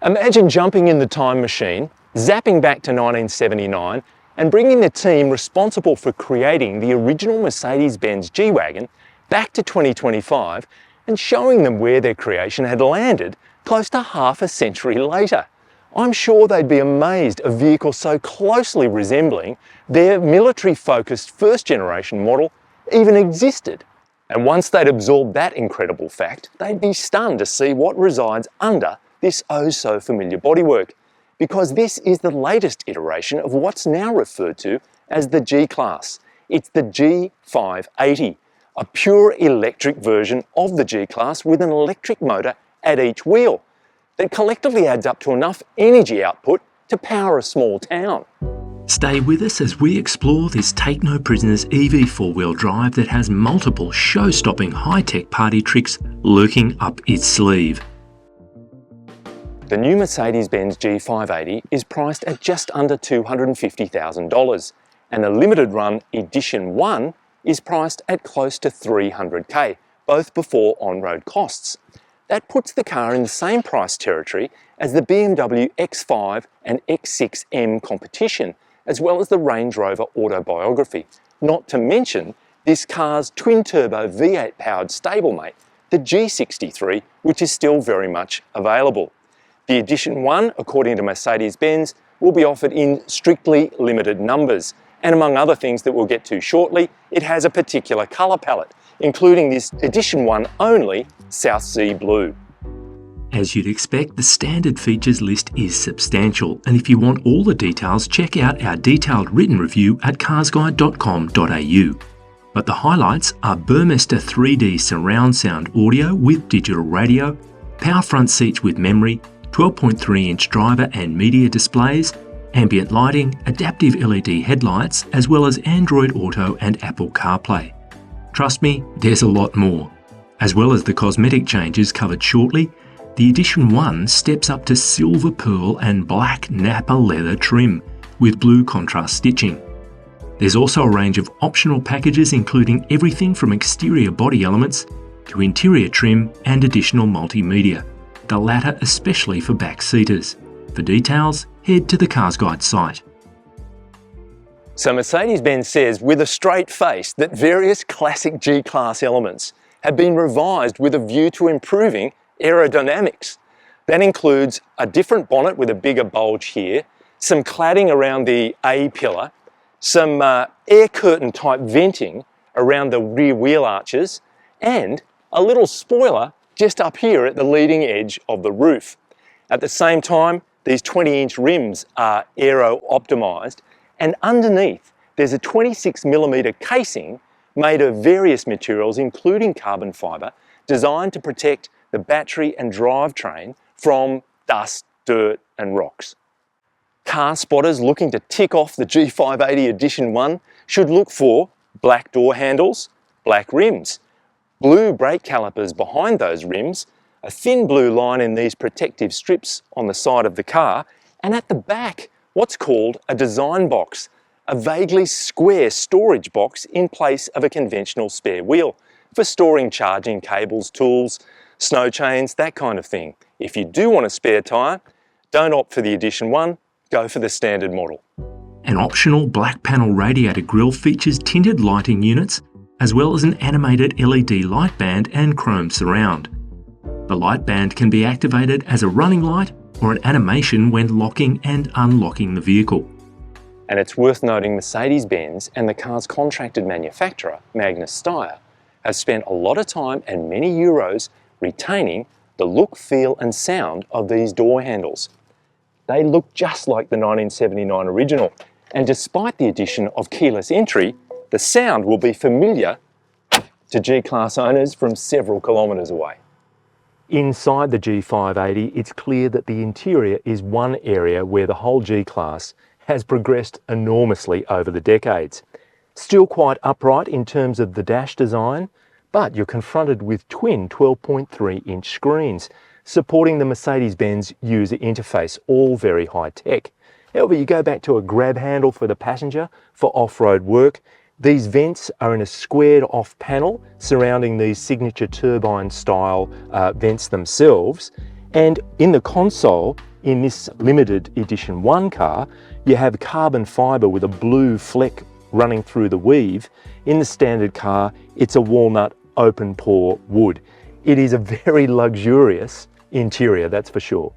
Imagine jumping in the time machine, zapping back to 1979 and bringing the team responsible for creating the original Mercedes-Benz G-Wagen back to 2025 and showing them where their creation had landed close to half a century later. I'm sure they'd be amazed a vehicle so closely resembling their military-focused first-generation model even existed. And once they'd absorbed that incredible fact, they'd be stunned to see what resides under this oh-so-familiar bodywork, because this is the latest iteration of what's now referred to as the G-Class. It's the G580, a pure electric version of the G-Class with an electric motor at each wheel that collectively adds up to enough energy output to power a small town. Stay with us as we explore this take-no-prisoners EV four-wheel drive that has multiple show-stopping high-tech party tricks lurking up its sleeve. The new Mercedes-Benz G580 is priced at just under $250,000, and the limited run Edition 1 is priced at close to $300K, both before on-road costs. That puts the car in the same price territory as the BMW X5 and X6M competition, as well as the Range Rover Autobiography, not to mention this car's twin-turbo V8 powered stablemate, the G63, which is still very much available. The Edition 1, according to Mercedes-Benz, will be offered in strictly limited numbers, and among other things that we'll get to shortly, it has a particular colour palette, including this Edition 1 only South Sea Blue. As you'd expect, the standard features list is substantial, and if you want all the details, check out our detailed written review at carsguide.com.au. But the highlights are Burmester 3D surround sound audio with digital radio, power front seats with memory, 12.3-inch driver and media displays, ambient lighting, adaptive LED headlights, as well as Android Auto and Apple CarPlay. Trust me, there's a lot more. As well as the cosmetic changes covered shortly, the Edition 1 steps up to silver pearl and black Napa leather trim with blue contrast stitching. There's also a range of optional packages including everything from exterior body elements to interior trim and additional multimedia, the latter especially for back-seaters. For details, head to the CarsGuide site. So Mercedes-Benz says with a straight face that various classic G-Class elements have been revised with a view to improving aerodynamics. That includes a different bonnet with a bigger bulge here, some cladding around the A-pillar, some air curtain type venting around the rear wheel arches, and a little spoiler just up here at the leading edge of the roof. At the same time, these 20-inch rims are aero-optimised, and underneath there's a 26mm casing made of various materials including carbon fibre designed to protect the battery and drivetrain from dust, dirt and rocks. Car spotters looking to tick off the G580 Edition 1 should look for black door handles, black rims, blue brake calipers behind those rims, a thin blue line in these protective strips on the side of the car, and at the back, what's called a design box, a vaguely square storage box in place of a conventional spare wheel for storing charging cables, tools, snow chains, that kind of thing. If you do want a spare tyre, don't opt for the Edition 1, go for the standard model. An optional black panel radiator grille features tinted lighting units, as well as an animated LED light band and chrome surround. The light band can be activated as a running light or an animation when locking and unlocking the vehicle. And it's worth noting Mercedes-Benz and the car's contracted manufacturer, Magnus Steyr, have spent a lot of time and many euros retaining the look, feel and sound of these door handles. They look just like the 1979 original, and despite the addition of keyless entry, the sound will be familiar to G-Class owners from several kilometres away. Inside the G580, it's clear that the interior is one area where the whole G-Class has progressed enormously over the decades. Still quite upright in terms of the dash design, but you're confronted with twin 12.3-inch screens supporting the Mercedes-Benz user interface, all very high-tech. However, you go back to a grab handle for the passenger for off-road work. These vents are in a squared-off panel surrounding these signature turbine-style vents themselves. And in the console, In this limited edition 1 car, you have carbon fibre with a blue fleck running through the weave. In the standard car, it's a walnut open pore wood. It is a very luxurious interior, that's for sure.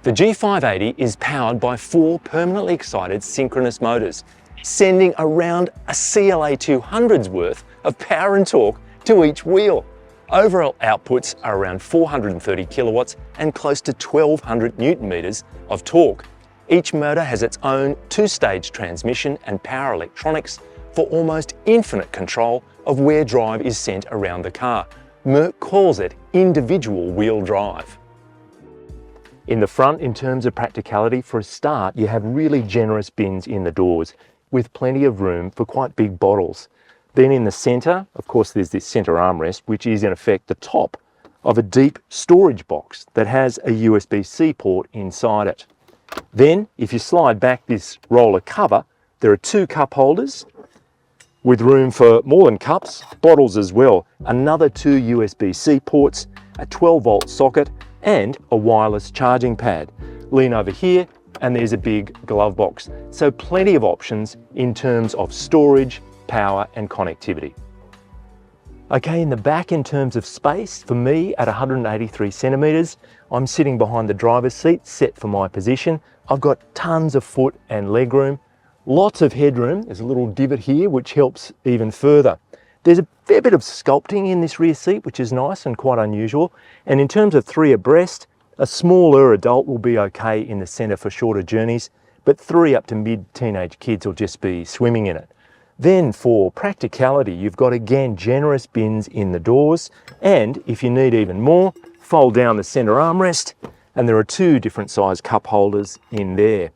The G580 is powered by 4 permanently excited synchronous motors, sending around a CLA 200's worth of power and torque to each wheel. Overall outputs are around 430 kilowatts and close to 1200 newton meters of torque. Each motor has its own 2-stage transmission and power electronics for almost infinite control of where drive is sent around the car. Merc calls it individual wheel drive. In the front, in terms of practicality, for a start, you have really generous bins in the doors with plenty of room for quite big bottles. Then in the centre, of course, there's this centre armrest, which is in effect the top of a deep storage box that has a USB-C port inside it. Then, if you slide back this roller cover, there are 2 cup holders with room for more than cups, bottles as well. Another 2 USB-C ports, a 12-volt socket, and a wireless charging pad. Lean over here and there's a big glove box. So plenty of options in terms of storage, power and connectivity. Okay, in the back in terms of space, for me at 183 centimetres, I'm sitting behind the driver's seat, set for my position. I've got tons of foot and leg room, lots of headroom. There's a little divot here which helps even further. There's a fair bit of sculpting in this rear seat, which is nice and quite unusual. And in terms of 3 abreast, a smaller adult will be okay in the centre for shorter journeys, but 3 up to mid-teenage kids will just be swimming in it. Then for practicality, you've got again generous bins in the doors, and if you need even more, fold down the centre armrest, and there are 2 different size cup holders in there.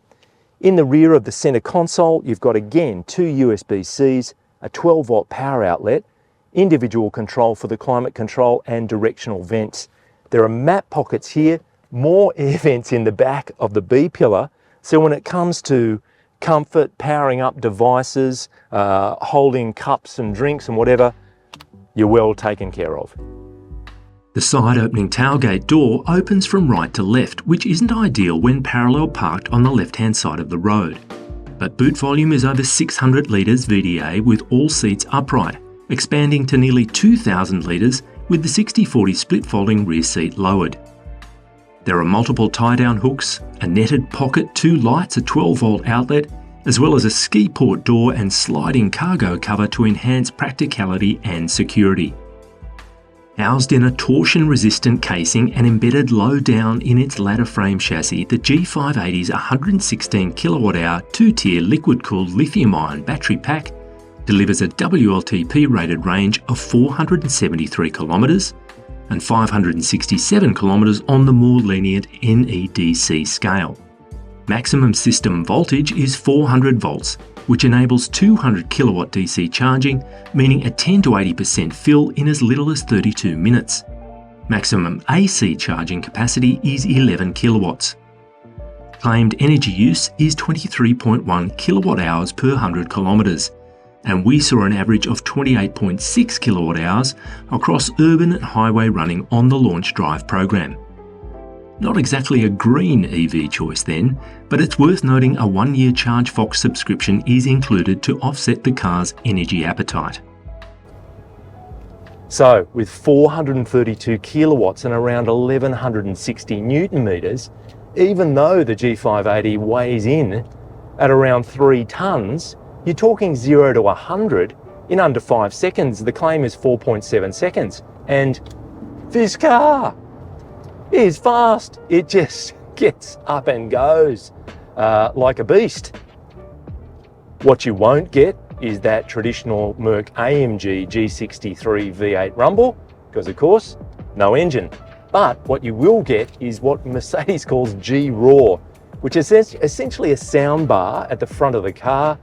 In the rear of the centre console, you've got again 2 USB-Cs, a 12-volt power outlet, individual control for the climate control and directional vents. There are map pockets here, more air vents in the back of the B-pillar, so when it comes to comfort, powering up devices, holding cups and drinks and whatever, you're well taken care of. The side opening tailgate door opens from right to left, which isn't ideal when parallel parked on the left-hand side of the road. But boot volume is over 600 litres VDA with all seats upright, expanding to nearly 2,000 litres with the 60/40 split folding rear seat lowered. There are multiple tie-down hooks, a netted pocket, 2 lights, a 12-volt outlet, as well as a ski port door and sliding cargo cover to enhance practicality and security. Housed in a torsion-resistant casing and embedded low down in its ladder frame chassis, the G580's 116 kWh 2-tier liquid-cooled lithium-ion battery pack delivers a WLTP rated range of 473 kilometres and 567 kilometres on the more lenient NEDC scale. Maximum system voltage is 400 volts, which enables 200 kilowatt DC charging, meaning a 10 to 80% fill in as little as 32 minutes. Maximum AC charging capacity is 11 kilowatts. Claimed energy use is 23.1 kilowatt hours per 100 kilometres, and we saw an average of 28.6 kilowatt hours across urban and highway running on the launch drive program. Not exactly a green EV choice then, but it's worth noting a 1-year ChargeFox subscription is included to offset the car's energy appetite. So with 432 kilowatts and around 1160 newton meters, even though the G580 weighs in at around 3 tonnes, you're talking 0 to 100 in under 5 seconds. The claim is 4.7 seconds. And this car is fast. It just gets up and goes like a beast. What you won't get is that traditional Merc AMG G63 V8 rumble, because of course, no engine. But what you will get is what Mercedes calls G-Roar, which is essentially a sound bar at the front of the car,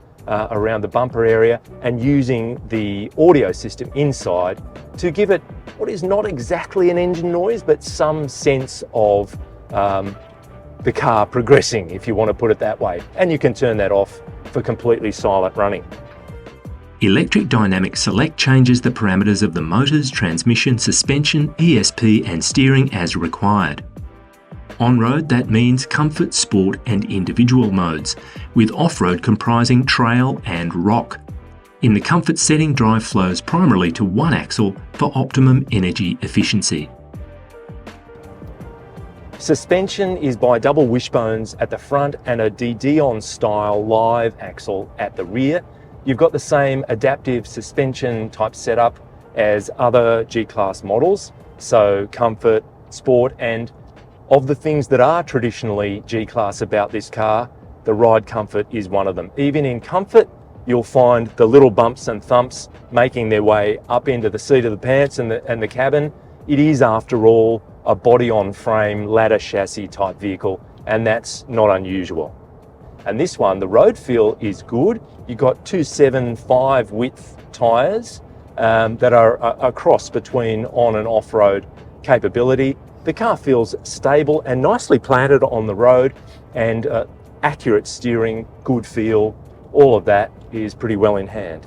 around the bumper area, and using the audio system inside to give it what is not exactly an engine noise, but some sense of the car progressing, if you want to put it that way. And you can turn that off for completely silent running. Electric Dynamic Select changes the parameters of the motors, transmission, suspension, ESP and steering as required. On-road, that means comfort, sport and individual modes, with off-road comprising trail and rock. In the comfort setting, drive flows primarily to one axle for optimum energy efficiency. Suspension is by double wishbones at the front and a Dion style live axle at the rear. You've got the same adaptive suspension type setup as other G-Class models, so comfort, sport, and of the things that are traditionally G-Class about this car, the ride comfort is one of them. Even in comfort, you'll find the little bumps and thumps making their way up into the seat of the pants and the cabin. It is, after all, a body-on-frame ladder chassis type vehicle, and that's not unusual. And this one, the road feel is good. You've got 275 width tyres that are a cross between on and off-road capability. The car feels stable and nicely planted on the road, and accurate steering, good feel, all of that is pretty well in hand.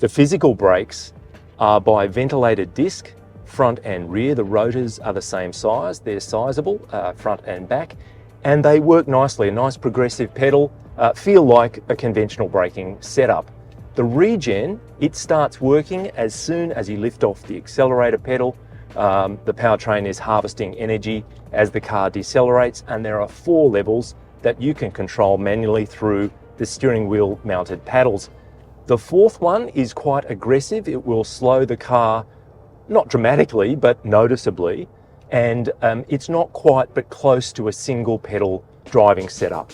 The physical brakes are by ventilated disc, front and rear. The rotors are the same size, they're sizable, front and back, and they work nicely. A nice progressive pedal, feel like a conventional braking setup. The regen, it starts working as soon as you lift off the accelerator pedal. The powertrain is harvesting energy as the car decelerates, and there are 4 levels that you can control manually through the steering wheel mounted paddles. The 4th one is quite aggressive. It will slow the car, not dramatically, but noticeably, and it's not quite but close to a single pedal driving setup.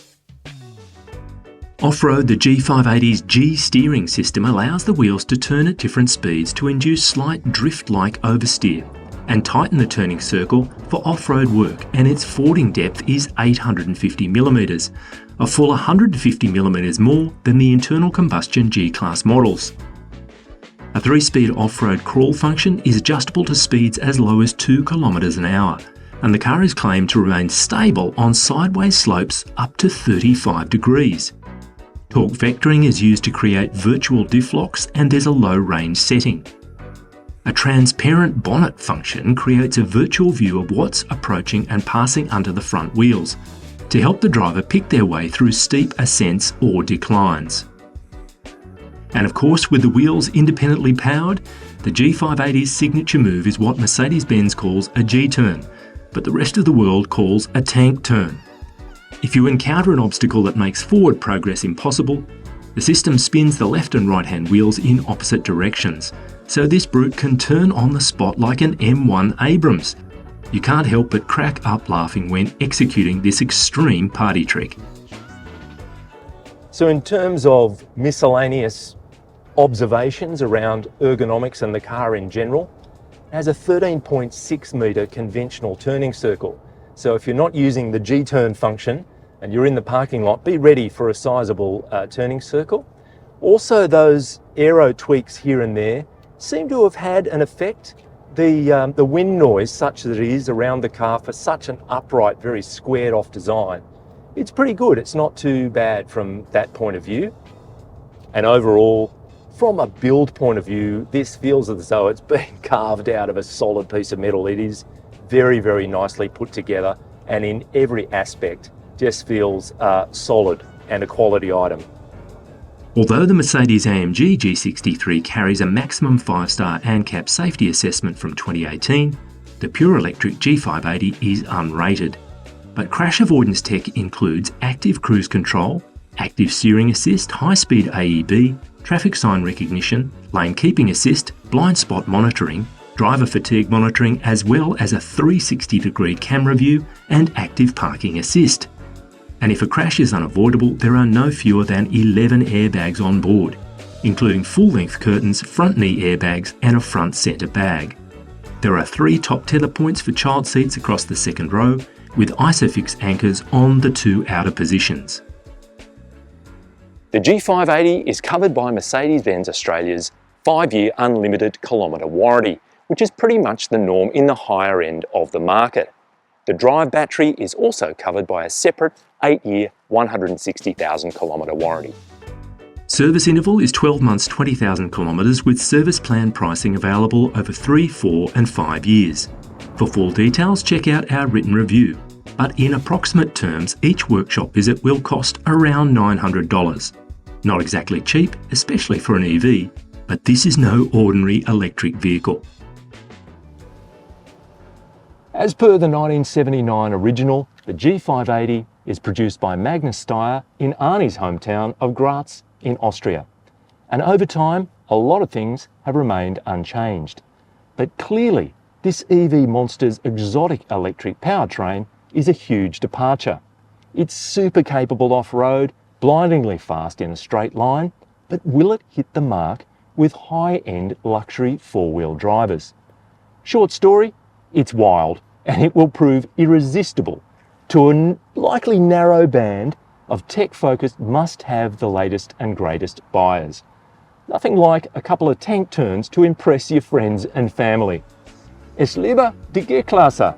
Off-road, the G580's G steering system allows the wheels to turn at different speeds to induce slight drift-like oversteer and tighten the turning circle for off-road work, and its fording depth is 850mm, a full 150mm more than the internal combustion G-Class models. A 3-speed off-road crawl function is adjustable to speeds as low as 2 km an hour, and the car is claimed to remain stable on sideways slopes up to 35 degrees. Torque vectoring is used to create virtual diff locks, and there's a low range setting. A transparent bonnet function creates a virtual view of what's approaching and passing under the front wheels, to help the driver pick their way through steep ascents or declines. And of course, with the wheels independently powered, the G580's signature move is what Mercedes-Benz calls a G-turn, but the rest of the world calls a tank turn. If you encounter an obstacle that makes forward progress impossible, the system spins the left and right-hand wheels in opposite directions, so this brute can turn on the spot like an M1 Abrams. You can't help but crack up laughing when executing this extreme party trick. So in terms of miscellaneous observations around ergonomics and the car in general, it has a 13.6 metre conventional turning circle. So if you're not using the G-turn function and you're in the parking lot, be ready for a sizable turning circle. Also, those aero tweaks here and there seem to have had an effect. The wind noise, such that it is around the car for such an upright, very squared off design, it's pretty good. It's not too bad from that point of view. And overall, from a build point of view, this feels as though it's been carved out of a solid piece of metal. It is very, very nicely put together, and in every aspect just feels solid and a quality item. Although the Mercedes-AMG G63 carries a maximum 5-star ANCAP safety assessment from 2018, the pure electric G580 is unrated. But crash avoidance tech includes active cruise control, active steering assist, high-speed AEB, traffic sign recognition, lane keeping assist, blind spot monitoring, driver fatigue monitoring, as well as a 360-degree camera view and active parking assist. And if a crash is unavoidable, there are no fewer than 11 airbags on board, including full-length curtains, front knee airbags and a front centre bag. There are 3 top tether points for child seats across the second row, with ISOFIX anchors on the 2 outer positions. The G580 is covered by Mercedes-Benz Australia's 5-year unlimited kilometre warranty, which is pretty much the norm in the higher end of the market. The drive battery is also covered by a separate 8-year 160,000 kilometre warranty. Service interval is 12 months 20,000 kilometres with service plan pricing available over 3, 4 and 5 years. For full details, check out our written review. But in approximate terms, each workshop visit will cost around $900. Not exactly cheap, especially for an EV, but this is no ordinary electric vehicle. As per the 1979 original, the G580 is produced by Magnus Steyr in Arnie's hometown of Graz in Austria. And over time, a lot of things have remained unchanged. But clearly, this EV monster's exotic electric powertrain is a huge departure. It's super capable off-road, blindingly fast in a straight line, but will it hit the mark with high-end luxury four-wheel drivers? Short story, it's wild, and it will prove irresistible to a likely narrow band of tech-focused must-have the latest and greatest buyers. Nothing like a couple of tank turns to impress your friends and family. Es lebe die G-Klasse!